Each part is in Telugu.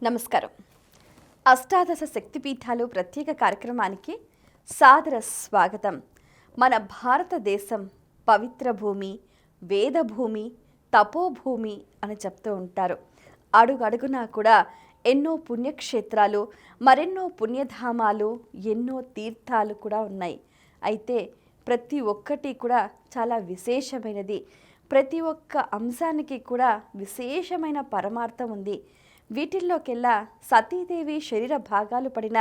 నమస్కారం. అష్టాదశ శక్తిపీఠాలు ప్రత్యేక కార్యక్రమానికి సాదర స్వాగతం. మన భారతదేశం పవిత్ర భూమి, వేదభూమి, తపోభూమి అని చెప్తూ ఉంటారు. అడుగడుగునా కూడా ఎన్నో పుణ్యక్షేత్రాలు, మరెన్నో పుణ్యధామాలు, ఎన్నో తీర్థాలు కూడా ఉన్నాయి. అయితే ప్రతి ఒక్కటి కూడా చాలా విశేషమైనది. ప్రతి ఒక్క అంశానికి కూడా విశేషమైన పరమార్థం ఉంది. వీటిల్లోకెల్లా సతీదేవి శరీర భాగాలు పడిన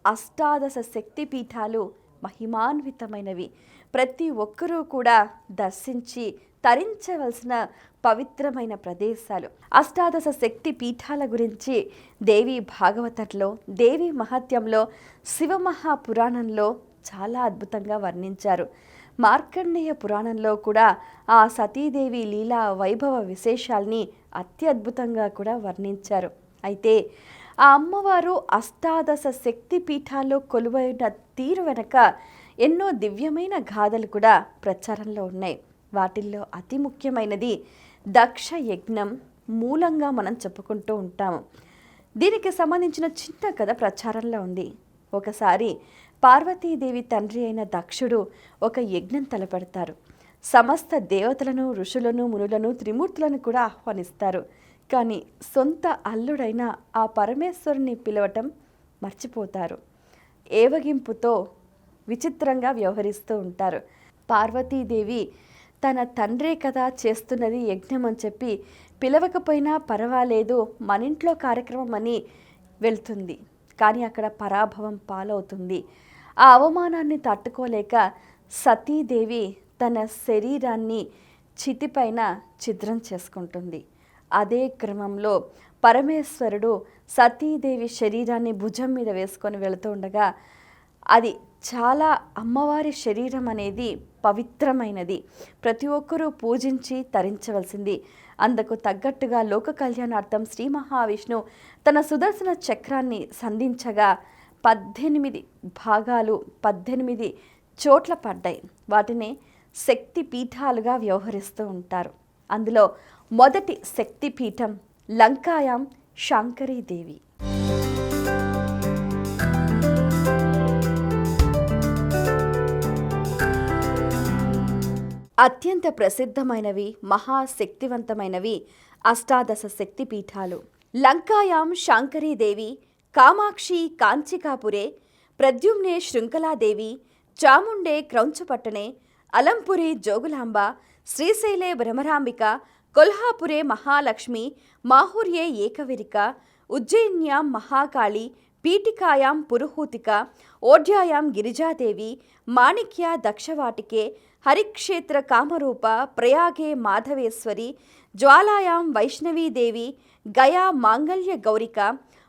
అష్టాదశ శక్తిపీఠాలు మహిమాన్వితమైనవి. ప్రతి ఒక్కరూ కూడా దర్శించి తరించవలసిన పవిత్రమైన ప్రదేశాలు. అష్టాదశ శక్తి పీఠాల గురించి దేవి భాగవతంలో, దేవి మహత్యంలో, శివమహాపురాణంలో చాలా అద్భుతంగా వర్ణించారు. మార్కండేయ పురాణంలో కూడా ఆ సతీదేవి లీలా వైభవ విశేషాల్ని అత్యద్భుతంగా కూడా వర్ణించారు. అయితే ఆ అమ్మవారు అష్టాదశ శక్తి పీఠాల్లో కొలువైన తీరు వెనక ఎన్నో దివ్యమైన గాథలు కూడా ప్రచారంలో ఉన్నాయి. వాటిల్లో అతి ముఖ్యమైనది దక్ష యజ్ఞం మూలంగా మనం చెప్పుకుంటూ ఉంటాము. దీనికి సంబంధించిన చిన్న కథ ప్రచారంలో ఉంది. ఒకసారి పార్వతీదేవి తండ్రి అయిన దక్షుడు ఒక యజ్ఞం తలపెడతారు. సమస్త దేవతలను, ఋషులను, మునులను, త్రిమూర్తులను కూడా ఆహ్వానిస్తారు. కానీ సొంత అల్లుడైన ఆ పరమేశ్వరుని పిలవటం మర్చిపోతారు. ఏవగింపుతో విచిత్రంగా వ్యవహరిస్తూ ఉంటారు. పార్వతీదేవి తన తండ్రే కదా చేస్తున్నది యజ్ఞం అని చెప్పి పిలవకపోయినా పర్వాలేదు, మన ఇంట్లో కార్యక్రమం అని వెళ్తుంది. కానీ అక్కడ పరాభవం పాలవుతుంది. ఆ అవమానాన్ని తట్టుకోలేక సతీదేవి తన శరీరాన్ని చితిపైన ఛిద్రం చేసుకుంటుంది. అదే క్రమంలో పరమేశ్వరుడు సతీదేవి శరీరాన్ని భుజం మీద వేసుకొని వెళుతూ ఉండగా అది చాలా అమ్మవారి శరీరం అనేది పవిత్రమైనది, ప్రతి ఒక్కరూ పూజించి తరించవలసింది. అందుకు తగ్గట్టుగా లోక కళ్యాణార్థం శ్రీ మహావిష్ణు తన సుదర్శన చక్రాన్ని సంధించగా 18 భాగాలు 18 చోట్ల పడ్డాయి. వాటిని శక్తి పీఠాలుగా వ్యవహరిస్తూ ఉంటారు. అందులో మొదటి శక్తి పీఠం లంకాయాం శాంకరీదేవి. అత్యంత ప్రసిద్ధమైనవి, మహాశక్తివంతమైనవి అష్టాదశ శక్తిపీఠాలు. లంకాయాం శాంకరీదేవి, కామాక్షి కాంచికాపురే, ప్రద్యుమ్నే శృంఖలాదేవి, చాముండే క్రౌంచపట్టణే, అలంపురి జోగులాంబ, శ్రీశైలే భ్రమరాంబిక, కొల్హాపురే మహాలక్ష్మి, మాహుర్యే ఏకవిరిక, ఉజ్జయిన్యాం మహాకాళి, పీఠికాయాం పురుహూతిక, ఓఢ్యాయాం గిరిజాదేవి, మాణిక్య దక్షవాటికే, హరిక్షేత్ర కామరూప, ప్రయాగే మాధవేశ్వరి, జ్వాలాయాం వైష్ణవీదేవి, గయా మాంగళ్య గౌరిక,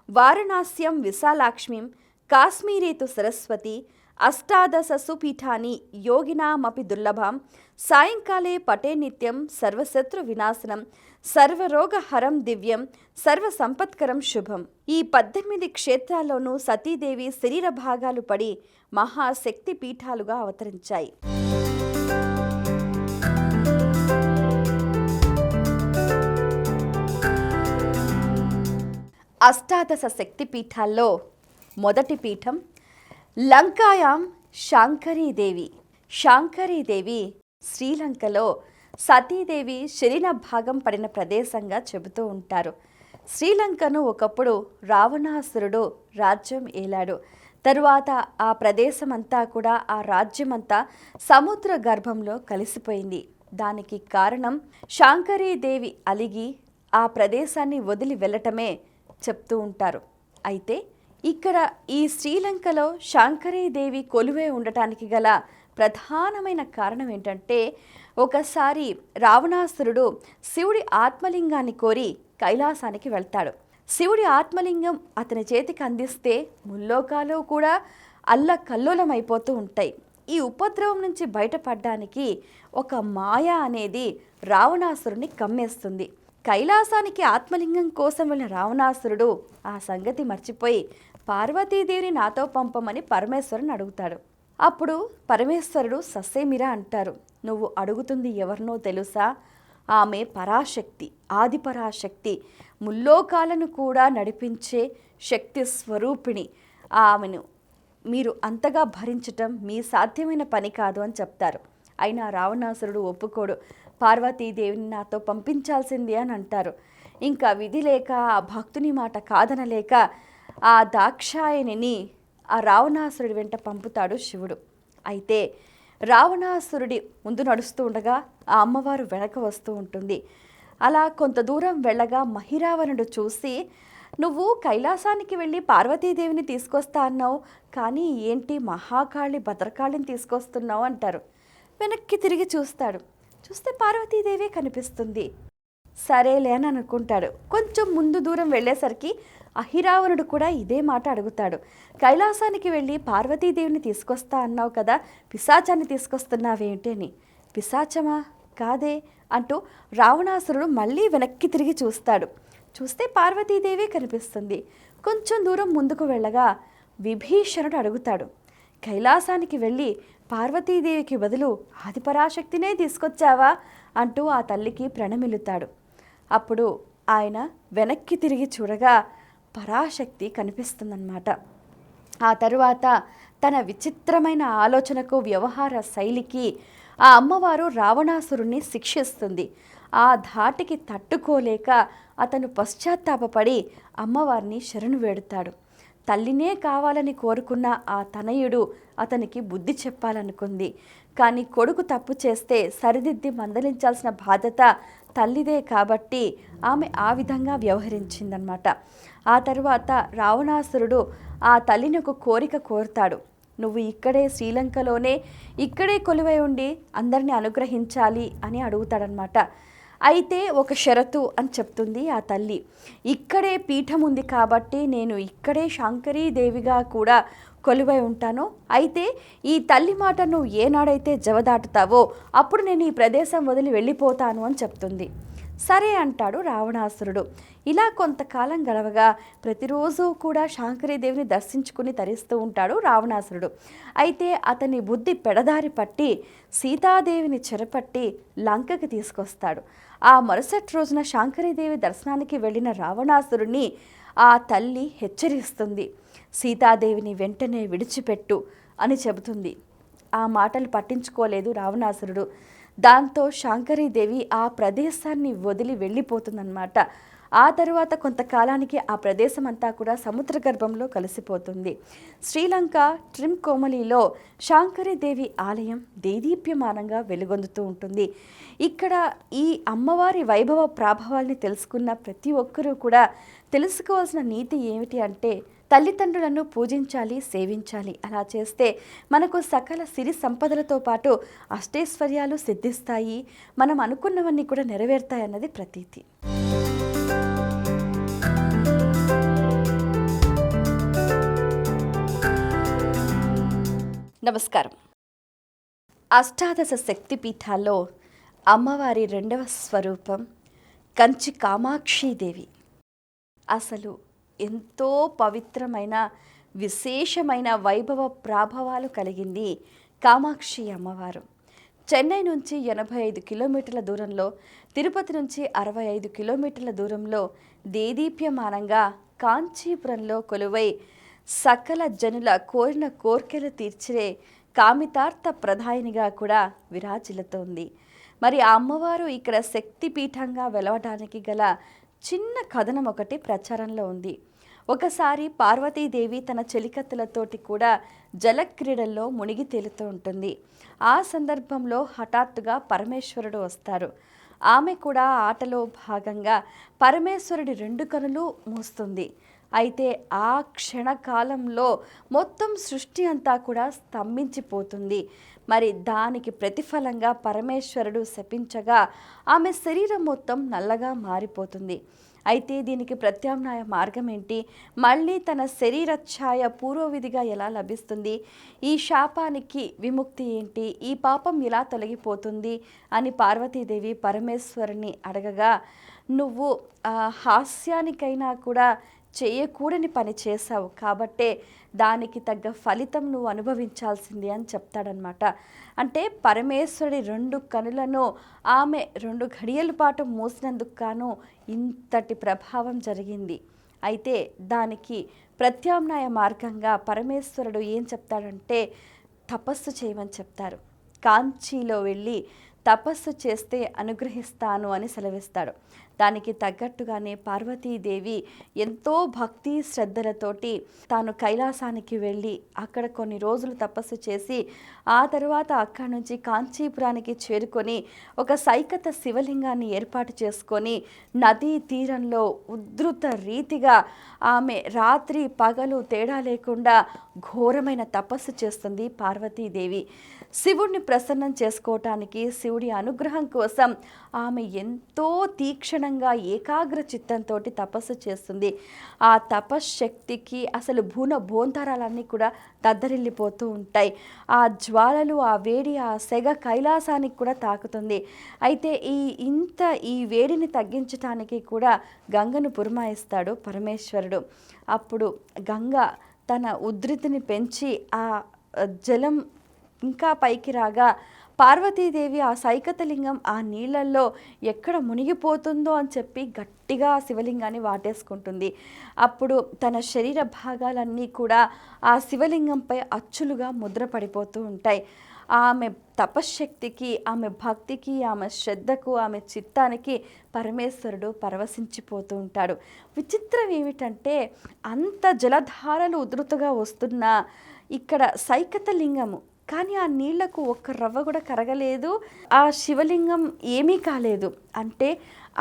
వారణాస్యం విశాలాక్ష్మీం, కాశ్మీరే తు సరస్వతి, అష్టాదశసు పీఠాని యోగినామపి దుర్లభం, సాయంకాలే పటే నిత్యం సర్వశత్రు వినాశనం, సర్వరోగహరం దివ్యం, సర్వసంపత్కరం శుభం. ఈ 18 క్షేత్రాల్లోనూ సతీదేవి శరీర భాగాలు పడి మహాశక్తి పీఠాలుగా అవతరించాయి. అష్టాదశ శక్తి పీఠాల్లో మొదటి పీఠం లంకాయాం శాంకరీదేవి. శాంకరీదేవి శ్రీలంకలో సతీదేవి శరీర భాగం పడిన ప్రదేశంగా చెబుతూ ఉంటారు. శ్రీలంకను ఒకప్పుడు రావణాసురుడు రాజ్యం ఏలాడు. తరువాత ఆ ప్రదేశమంతా కూడా, ఆ రాజ్యమంతా సముద్ర గర్భంలో కలిసిపోయింది. దానికి కారణం శాంకరీదేవి అలిగి ఆ ప్రదేశాన్ని వదిలి వెళ్ళటమే చెప్తూ ఉంటారు. అయితే ఇక్కడ ఈ శ్రీలంకలో శాంకరీదేవి కొలువై ఉండటానికి గల ప్రధానమైన కారణం ఏంటంటే, ఒకసారి రావణాసురుడు శివుడి ఆత్మలింగాన్ని కోరి కైలాసానికి వెళ్తాడు. శివుడి ఆత్మలింగం అతని చేతికి అందిస్తే ముల్లోకాలు కూడా అల్లకల్లోలమైపోతూ ఉంటాయి. ఈ ఉపద్రవం నుంచి బయటపడడానికి ఒక మాయ అనేది రావణాసురుని కమ్మేస్తుంది. కైలాసానికి ఆత్మలింగం కోసం వెళ్ళిన రావణాసురుడు ఆ సంగతి మర్చిపోయి పార్వతీదేవిని నాతో పంపమని పరమేశ్వరుని అడుగుతాడు. అప్పుడు పరమేశ్వరుడు ససేమిరా అంటారు, నువ్వు అడుగుతుంది ఎవరినో తెలుసా? ఆమె పరాశక్తి, ఆది పరాశక్తి, ముల్లోకాలను కూడా నడిపించే శక్తి స్వరూపిణి. ఆమెను మీరు అంతగా భరించటం మీ సాధ్యమైన పని కాదు అని చెప్తారు. అయినా రావణాసురుడు ఒప్పుకోడు. పార్వతీదేవిని నాతో పంపించాల్సింది అని అంటారు. ఇంకా విధి లేక ఆ భక్తుని మాట కాదనలేక ఆ దాక్షాయణిని ఆ రావణాసురుడి వెంట పంపుతాడు శివుడు. అయితే రావణాసురుడి ముందు నడుస్తూ ఉండగా ఆ అమ్మవారు వెనక వస్తూ ఉంటుంది. అలా కొంత దూరం వెళ్ళగా మహిరావణుడు చూసి, నువ్వు కైలాసానికి వెళ్ళి పార్వతీదేవిని తీసుకొస్తా అన్నావు, కానీ ఏంటి మహాకాళి భద్రకాళిని తీసుకొస్తున్నావు అంటారు. వెనక్కి తిరిగి చూస్తే పార్వతీదేవే కనిపిస్తుంది. సరేలే అని అనుకుంటాడు. కొంచెం ముందు దూరం వెళ్ళేసరికి అహిరావణుడు కూడా ఇదే మాట అడుగుతాడు. కైలాసానికి వెళ్ళి పార్వతీదేవిని తీసుకొస్తా అన్నావు కదా, పిశాచాన్ని తీసుకొస్తున్నావేంటి అని. పిశాచమా? కాదే అంటూ రావణాసురుడు మళ్ళీ వెనక్కి తిరిగి చూస్తే పార్వతీదేవే కనిపిస్తుంది. కొంచెం దూరం ముందుకు వెళ్ళగా విభీషణుడు అడుగుతాడు, కైలాసానికి వెళ్ళి పార్వతీదేవికి బదులు ఆదిపరాశక్తినే తీసుకొచ్చావా అంటూ ఆ తల్లికి ప్రణమిల్లుతాడు. అప్పుడు ఆయన వెనక్కి తిరిగి చూడగా పరాశక్తి కనిపిస్తుందన్నమాట. ఆ తరువాత తన విచిత్రమైన ఆలోచనకు, వ్యవహార శైలికి ఆ అమ్మవారు రావణాసురుణ్ణి శిక్షిస్తుంది. ఆ ధాటికి తట్టుకోలేక అతను పశ్చాత్తాపపడి అమ్మవారిని శరణు వేడుతాడు. తల్లినే కావాలని కోరుకున్న ఆ తనయుడు అతనికి బుద్ధి చెప్పాలనుకుంది. కానీ కొడుకు తప్పు చేస్తే సరిదిద్ది మందలించాల్సిన బాధ్యత తల్లిదే కాబట్టి ఆమె ఆ విధంగా వ్యవహరించిందనమాట. ఆ తరువాత రావణాసురుడు ఆ తల్లిని ఒక కోరిక కోరుతాడు. నువ్వు ఇక్కడే శ్రీలంకలోనే ఇక్కడే కొలువై ఉండి అందరినీ అనుగ్రహించాలి అని అడుగుతాడనమాట. అయితే ఒక షరతు అని చెప్తుంది ఆ తల్లి. ఇక్కడే పీఠం ఉంది కాబట్టి నేను ఇక్కడే శాంకరీదేవిగా కూడా కొలువై ఉంటాను. అయితే ఈ తల్లి మాట నువ్వు ఏనాడైతే జవదాటుతావో అప్పుడు నేను ఈ ప్రదేశం వదిలి వెళ్ళిపోతాను అని చెప్తుంది. సరే అంటాడు రావణాసురుడు. ఇలా కొంతకాలం గడవగా ప్రతిరోజు కూడా శాంకరీదేవిని దర్శించుకుని తరిస్తూ ఉంటాడు రావణాసురుడు. అయితే అతని బుద్ధి పెడదారి పట్టి సీతాదేవిని చెరపట్టి లంకకి తీసుకొస్తాడు. ఆ మరుసటి రోజున శాంకరీదేవి దర్శనానికి వెళ్ళిన రావణాసురుడిని ఆ తల్లి హెచ్చరిస్తుంది. సీతాదేవిని వెంటనే విడిచిపెట్టు అని చెబుతుంది. ఆ మాటలు పట్టించుకోలేదు రావణాసురుడు. దాంతో శాంకరీదేవి ఆ ప్రదేశాన్ని వదిలి వెళ్ళిపోతుందన్నమాట. ఆ తరువాత కొంతకాలానికి ఆ ప్రదేశం అంతా కూడా సముద్ర గర్భంలో కలిసిపోతుంది. శ్రీలంక ట్రిమ్కోమలిలో శాంకరీదేవి ఆలయం దేదీప్యమానంగా వెలుగొందుతూ ఉంటుంది. ఇక్కడ ఈ అమ్మవారి వైభవ ప్రాభవాల్ని తెలుసుకున్న ప్రతి ఒక్కరూ కూడా తెలుసుకోవాల్సిన నీతి ఏమిటి అంటే, తల్లిదండ్రులను పూజించాలి, సేవించాలి. అలా చేస్తే మనకు సకల సిరి సంపదలతో పాటు అష్టైశ్వర్యాలు సిద్ధిస్తాయి, మనం అనుకున్నవన్నీ కూడా నెరవేరుతాయి అన్నది ప్రతీతి. నమస్కారం. అష్టాదశ శక్తిపీఠాల్లో అమ్మవారి రెండవ స్వరూపం కంచి కామాక్షీదేవి. అసలు ఎంతో పవిత్రమైన, విశేషమైన వైభవ ప్రాభవాలు కలిగింది కామాక్షి అమ్మవారు. చెన్నై నుంచి 85 కిలోమీటర్ల దూరంలో, తిరుపతి నుంచి 65 కిలోమీటర్ల దూరంలో దేదీప్యమానంగా కాంచీపురంలో కొలువై సకల జనుల కోరిన కోర్కెలు తీర్చే కామితార్థ ప్రధాయినిగా కూడా విరాజిల్లుతోంది. మరి ఆ అమ్మవారు ఇక్కడ శక్తిపీఠంగా వెలవడానికి గల చిన్న కథనం ఒకటి ప్రచారంలో ఉంది. ఒకసారి పార్వతీదేవి తన చెలికత్తెలతోటి కూడా జలక్రీడల్లో మునిగి తేలుతూ ఉంటుంది. ఆ సందర్భంలో హఠాత్తుగా పరమేశ్వరుడు వస్తారు. ఆమె కూడా ఆటలో భాగంగా పరమేశ్వరుడి 2 కనులు మూస్తుంది. అయితే ఆ క్షణకాలంలో మొత్తం సృష్టి అంతా కూడా స్తంభించిపోతుంది. మరి దానికి ప్రతిఫలంగా పరమేశ్వరుడు శపించగా ఆమె శరీరం మొత్తం నల్లగా మారిపోతుంది. అయితే దీనికి ప్రత్యామ్నాయ మార్గం ఏంటి? మళ్ళీ తన శరీర ఛాయ పూర్వవిధిగా ఎలా లభిస్తుంది? ఈ శాపానికి విముక్తి ఏంటి? ఈ పాపం ఎలా తొలగిపోతుంది అని పార్వతీదేవి పరమేశ్వరుని అడగగా, నువ్వు హాస్యానికైనా కూడా చేయకూడని పని చేశావు కాబట్టే దానికి తగ్గ ఫలితం నువ్వు అనుభవించాల్సింది అని చెప్తాడనమాట. అంటే పరమేశ్వరుడి 2 కనులను ఆమె 2 ఘడియల పాటు మూసినందుకు గాను ఇంతటి ప్రభావం జరిగింది. అయితే దానికి ప్రత్యామ్నాయ మార్గంగా పరమేశ్వరుడు ఏం చెప్తాడంటే తపస్సు చేయమని చెప్తారు. కాంచీలో వెళ్ళి తపస్సు చేస్తే అనుగ్రహిస్తాను అని సెలవిస్తాడు. దానికి తగ్గట్టుగానే పార్వతీదేవి ఎంతో భక్తి శ్రద్ధలతోటి తాను కైలాసానికి వెళ్ళి అక్కడ కొన్ని రోజులు తపస్సు చేసి ఆ తర్వాత అక్కడి నుంచి కాంచీపురానికి చేరుకొని ఒక సైకత శివలింగాన్ని ఏర్పాటు చేసుకొని నదీ తీరంలో ఉద్ధృత రీతిగా ఆమె రాత్రి పగలు తేడా లేకుండా ఘోరమైన తపస్సు చేస్తుంది పార్వతీదేవి. శివుడిని ప్రసన్నం చేసుకోవటానికి, శివుడి అనుగ్రహం కోసం ఆమె ఎంతో తీక్షణంగా ఏకాగ్ర చిత్తంతో తపస్సు చేస్తుంది. ఆ తపశ్శక్తికి అసలు భూతరాలన్నీ కూడా దద్దరిల్లిపోతూ ఉంటాయి. ఆ జ్వాలలు, ఆ వేడి, ఆ సెగ కైలాసానికి కూడా తాకుతుంది. అయితే ఈ వేడిని తగ్గించటానికి కూడా గంగను పురమాయిస్తాడు పరమేశ్వరుడు. అప్పుడు గంగ తన ఉధృతిని పెంచి ఆ జలం ఇంకా పైకి రాగా పార్వతీదేవి ఆ సైకతలింగం ఆ నీళ్ళల్లో ఎక్కడ మునిగిపోతుందో అని చెప్పి గట్టిగా ఆ శివలింగాన్ని వాటేసుకుంటుంది. అప్పుడు తన శరీర భాగాలన్నీ కూడా ఆ శివలింగంపై అచ్చులుగా ముద్రపడిపోతూ ఉంటాయి. ఆమె తపశ్శక్తికి, ఆమె భక్తికి, ఆమె శ్రద్ధకు, ఆమె చిత్తానికి పరమేశ్వరుడు పరవశించిపోతూ ఉంటాడు. విచిత్రం ఏమిటంటే అంత జలధారలు ఉధృతగా వస్తున్న ఇక్కడ సైకతలింగము కానీ ఆ నీళ్లకు ఒక్క రవ్వ కూడా కరగలేదు, ఆ శివలింగం ఏమీ కాలేదు. అంటే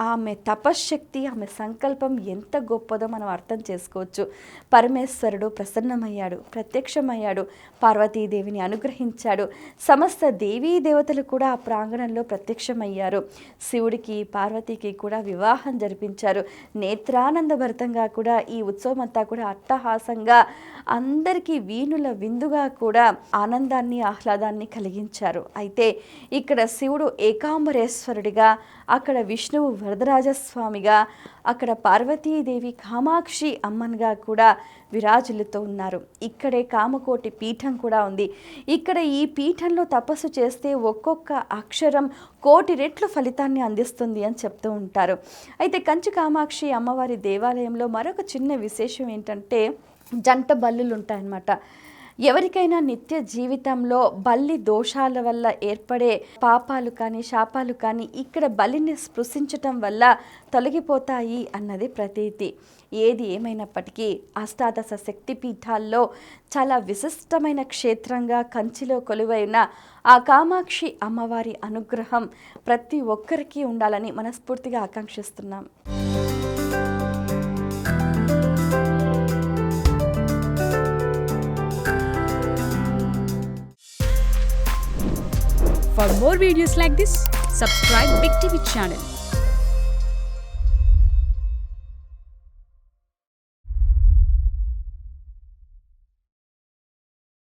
ఆమె తపశ్శక్తి, ఆమె సంకల్పం ఎంత గొప్పదో మనం అర్థం చేసుకోవచ్చు. పరమేశ్వరుడు ప్రసన్నమయ్యాడు, ప్రత్యక్షమయ్యాడు, పార్వతీదేవిని అనుగ్రహించాడు. సమస్త దేవీ దేవతలు కూడా ఆ ప్రాంగణంలో ప్రత్యక్షమయ్యారు. శివుడికి పార్వతీకి కూడా వివాహం జరిపించారు. నేత్రానందభరితంగా కూడా ఈ ఉత్సవం అంతా కూడా అట్టహాసంగా అందరికీ వీణుల విందుగా కూడా ఆనందాన్ని, ఆహ్లాదాన్ని కలిగించారు. అయితే ఇక్కడ శివుడు ఏకాంబరేశ్వరుడిగా, అక్కడ విష్ణువు వరదరాజస్వామిగా, అక్కడ పార్వతీదేవి కామాక్షి అమ్మన్గా కూడా విరాజులుతూ ఉన్నారు. ఇక్కడే కామకోటి పీఠం కూడా ఉంది. ఇక్కడ ఈ పీఠంలో తపస్సు చేస్తే ఒక్కొక్క అక్షరం 1,000,000 రెట్లు ఫలితాన్ని అందిస్తుంది అని చెప్తూ ఉంటారు. అయితే కంచి కామాక్షి అమ్మవారి దేవాలయంలో మరొక చిన్న విశేషం ఏంటంటే జంట బల్లులు ఉంటాయన్నమాట. ఎవరికైనా నిత్య జీవితంలో బల్లి దోషాల వల్ల ఏర్పడే పాపాలు కానీ శాపాలు కానీ ఇక్కడ బలిని స్పృశించటం వల్ల తొలగిపోతాయి అన్నది ప్రతీతి. ఏది ఏమైనప్పటికీ అష్టాదశ శక్తిపీఠాల్లో చాలా విశిష్టమైన క్షేత్రంగా కంచిలో కొలువైన ఆ కామాక్షి అమ్మవారి అనుగ్రహం ప్రతి ఒక్కరికి ఉండాలని మనస్ఫూర్తిగా ఆకాంక్షిస్తున్నాం. For more videos like this, subscribe Big TV channel.